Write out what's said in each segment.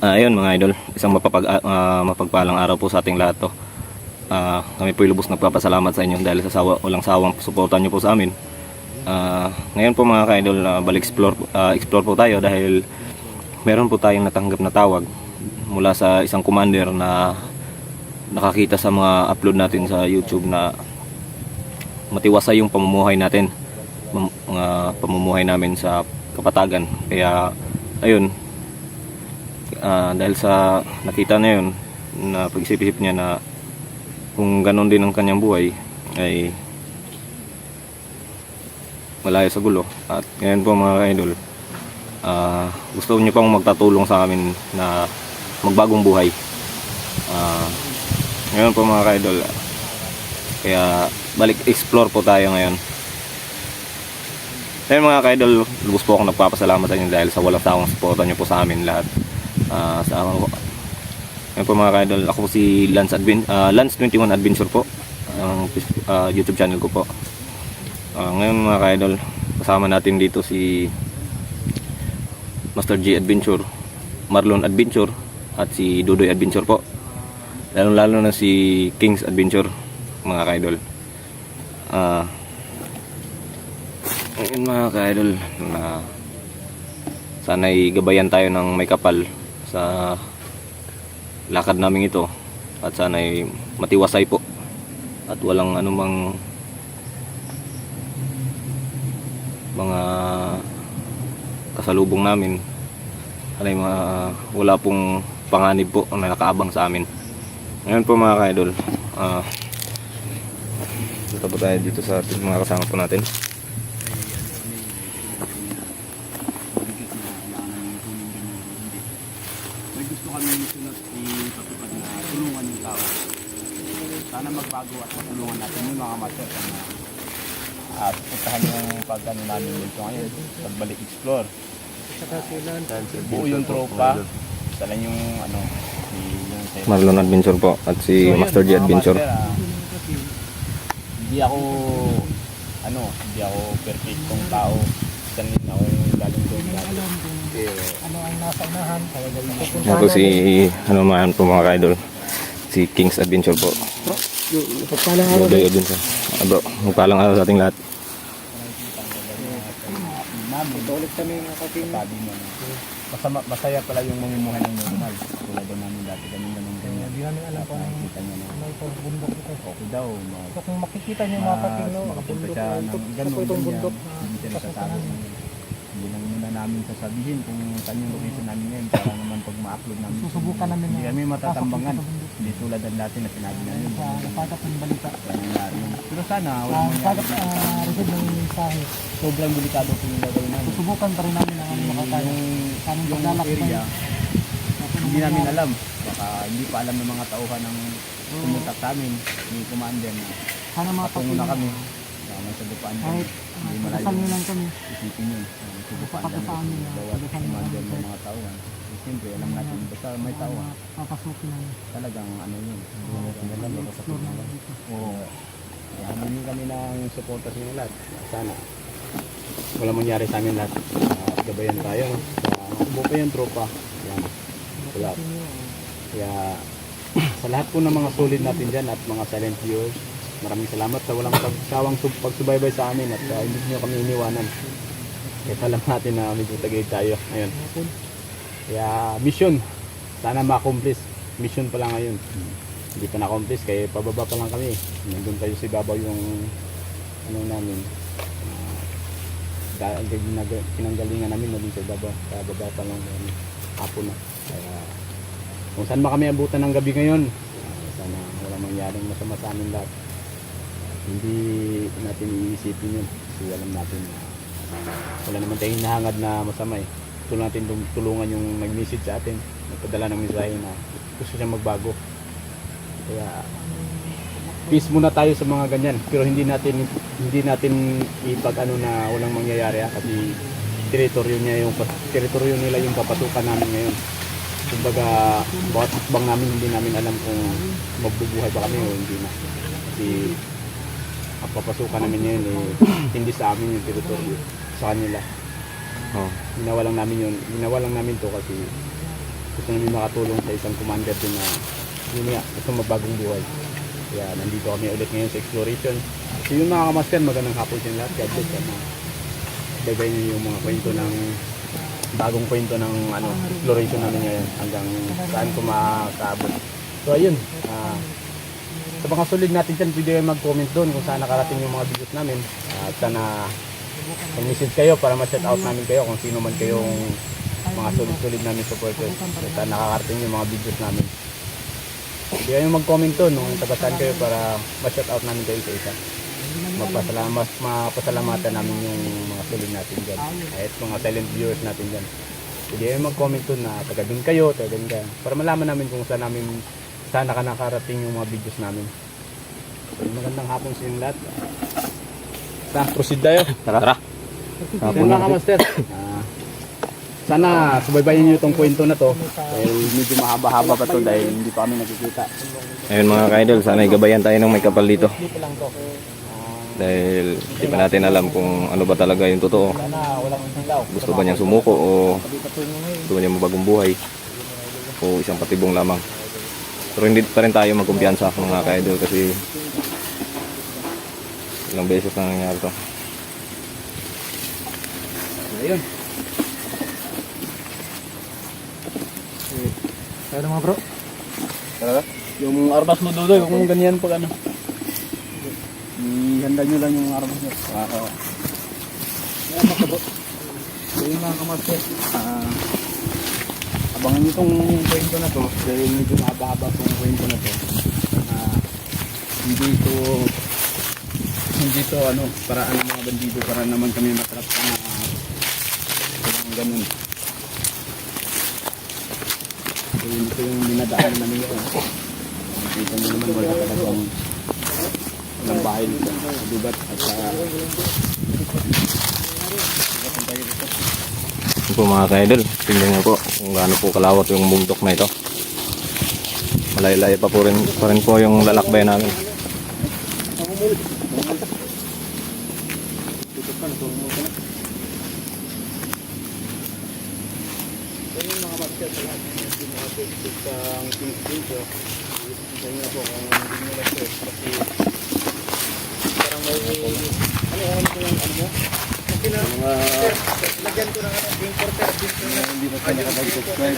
Ayun mga idol, isang mapagpalang araw po sa ating lahat to. Kami po lubos nagpapasalamat sa inyo dahil sa walang sawang suportan nyo po sa amin. Ngayon po mga ka-idol, explore po tayo dahil meron po tayong natanggap na tawag mula sa isang commander na nakakita sa mga upload natin sa YouTube na matiwasay yung pamumuhay natin, mga pamumuhay namin sa Kapatagan. Kaya ayun, dahil sa nakita na yun, na pag-isip-isip niya na kung ganon din ang kanyang buhay ay malayo sa gulo. At ngayon po mga idol, gusto niyo pang magtatulong sa amin na magbagong buhay. Ngayon po mga idol, kaya balik explore po tayo ngayon. Ngayon mga ka-idol, lubos po ako nagpapasalamat sa inyo dahil sa walang sawang suporta niyo po sa amin lahat. Ngayon po mga ka-idol, ako po si Lance 21 Adventure po, ang YouTube channel ko po. Ngayon mga ka-idol, kasama natin dito si Master G Adventure, Marlon Adventure, at si Dudoy Adventure po. Lalo na si Kings Adventure mga ka-idol. Ngayon mga ka-idol, na sana'y gabayan tayo ng may kapal sa lakad namin ito, at sana'y matiwasay po at walang anumang mga kasalubong namin. Sana'y wala pong panganib po na nakaabang sa amin. Ngayon po mga ka-idol, dito po tayo dito sa mga kasama po natin. Sana magbago at matulungan natin yung mga master at puntahan yung pagkano namin dito ngayon, pagbalik explore. Buo yung tropa, dala yung yung Marlon Adventure po at si Master G Adventure. Hindi ako perfectong tao. Sanin ako yung galing doon. Ano ang nasa unahan? Ako si man po mga ka-idol, si Kings Adventure po. Magpalang araw Dudoy Adventure. Bro, magpalang araw sa ating lahat. ulit kami nakating. Masaya pala yung mamumuhay ng normal. Tulad daw namin dati ganun. Hindi namin alam kung may bundok ito. Okay daw. Kung makikita niyo mga kating, Makapunta siya ng ganun. itong bundok. Hindi siya nagtatago. Hindi lang muna namin sasabihin kung saan yung location namin ngayon para naman pag ma-upload namin. Susubukan namin Hindi kami matatambangan. Hindi tulad ng dati na sinabi namin. Napagap ng balita. Pero sana wala Napagap receive ng mensahe. sobrang delikado po yung gagawin namin. Susubukan pa rin namin ang makakaya. Yung area, hindi namin alam. Baka hindi pa alam ng mga tauhan ng pumunta sa amin, ni Commander na Sana mga patungo na kami. May sagupaan kami. Kahit Hindi malayo. dasal nyo lang kami. Isipin yun. Sagupaan Basta sa amin na bawat dasal nyo Commander lang ng mga tauhan. Siyempre, alam natin, basta may tauhan. Papasukin namin. Talagang ano yun. Explore namin dito. Oo. Kaya humingi kami ng suporta sa inyo lahat. Sana wala mangyari sa amin lahat. Gabayan tayo. Buo pa yung tropa. Yan. Wala. Kaya sa lahat po ng mga solid natin dyan at mga silent viewers, maraming salamat sa walang pagsawang pagsubaybay sa amin at hindi nyo kami iniwanan. Kaya alam natin na medyo tagay tayo ngayon. Kaya mission, sana ma-accomplish. Mission pa lang ngayon. Hindi pa na-accomplish kaya pababa pa lang kami. Nandun tayo sa ibabaw yung ano namin. Pinanggalingan namin nandun sa ibabaw. Kaya baba pa lang hapon na. Kaya kung saan ba kami abutan ng gabi ngayon, sana wala mangyaring masama sa amin lahat. Hindi natin iisipin yun kasi alam natin na wala naman tayong hinahangad na masama eh. Gusto natin tulungan yung nag-message sa atin, nagpadala ng mensahe na gusto siyang magbago. Kaya peace muna tayo sa mga ganyan, pero hindi natin ipag ano na walang mangyayari kasi teritoryo nila yung papasukan namin ngayon. Kumbaga bawat hakbang namin hindi namin alam kung magbubuhay ba kami o hindi na. Kasi ang papasukan namin ngayon hindi sa amin yung teritoryo, sa kanila. Ginawa lang namin to kasi gusto namin makatulong sa isang commander din na yun nga, gusto mabagong buhay. Kaya nandito kami ulit ngayon sa exploration. So yun mga kamaster, magandang hapon sa lahat. God bless. Bagay niyo yung mga kwento ng bagong kwento ng exploration namin ngayon hanggang saan ko makakaabot. So ayun, sa mga sulit natin dyan, pwede kayo mag-comment doon kung saan nakarating yung mga videos namin. At sana mag-message kayo para ma-shout out namin kayo kung sino man kayong mga sulit-sulit namin supporters. Kung saan nakakarating yung mga videos namin. Pwede kayo mag-comment doon kung taga-saan kayo para ma-shout out namin kayo isa-isa. Mapasalamatan namin yung mga sulit natin dyan. Kahit mga silent viewers natin dyan. Pwede kayo mag-comment doon na taga-dun kayo, taga-dun kayo. Para malaman namin kung saan nakakarating yung mga videos namin. So, magandang hapon sa inyong lahat. Proceed tayo. Tara. Hapon mga kamaster. Sana subaybayan nyo itong kwento na to. Dahil medyo mahaba-haba pa to dahil hindi pa kami nakikita. Ayun mga ka-idol, sana gabayan tayo ng may kapal dito. Dahil hindi pa natin alam kung ano ba talaga yung totoo. Gusto ba niyang sumuko o gusto ba niyang mabagong buhay o isang patibong lamang. Pero hindi pa rin tayo magkumpiyansa mga ka-idol kasi ilang beses na nangyari to. Ayun. Kaya mga bro. Talaga? Yung armas mo dodo, kung ganyan pag ano. Ihanda nyo lang yung armas nyo. Ayan mga bro. So yun mga kamaster. Abangan nyo itong kwento na to. Dahil medyo mahaba-haba itong kwento na to. Hindi to paraan ng mga bandido para naman kami matrap na walang ganun. So yun ito yung dinadaan namin yun. Nakita nyo naman wala talagang walang bahay dito. Dubat at Yun po mga ka-idol, tingnan nyo po kung gaano po kalawat yung bundok na ito. Malay-lay pa rin po yung lalakbay namin. So yun mga master sa lahat ng pinaka-facebook ang pinag-video. Isa nyo na po kung hindi nyo na-search kasi parang may ano ko yung ano mo? Lagyan ko ng importer hindi mo pa nakapag-subscribe.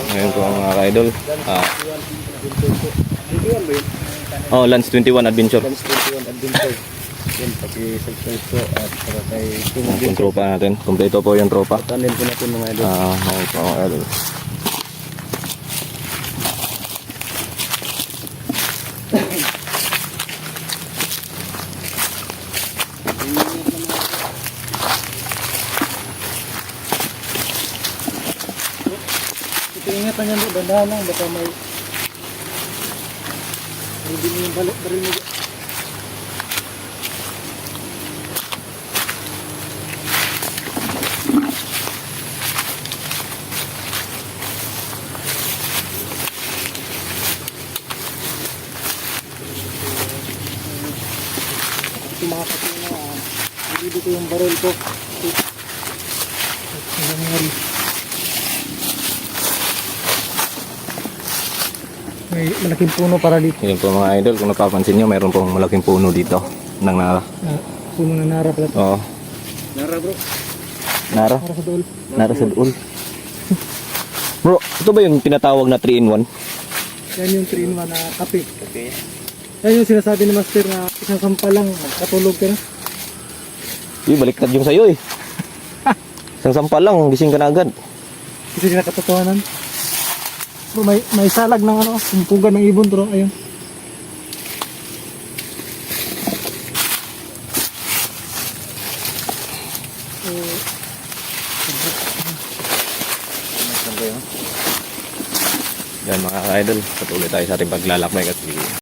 Ngayon po mga ka-idol. Lance 21 Adventure. Lance 21 Adventure. Yan, paki-subscribe po at para kay Yung tropa natin. Kompleto po yung tropa. Tanin po natin mga idol. Okay po mga idol. Ingatan niya mo, dandahan lang, baka may hindi mo yung baril mo. Tumakas yun na, hindi dito yung baril ko. May malaking puno para dito. Yun po mga idol, kung napapansin nyo, mayroon pong malaking puno dito. Ng nara. Puno na nara pala. Oo. Nara bro. Nara? Para sa dool. Nara sa dool. Bro, ito ba yung tinatawag na 3-in-1? Yan yung 3-in-1 na kape. Yan yung sinasabi ni Master na isang sampa lang, katulog ka na. Baliktad yung sa'yo eh. Isang sampal lang, gising ka na agad. Kasi nakatotohanan. Bro, may salag ng kumpugan ng ibon bro, ayun. Yan mga ka-idol, patuloy tayo sa ating paglalakbay kasi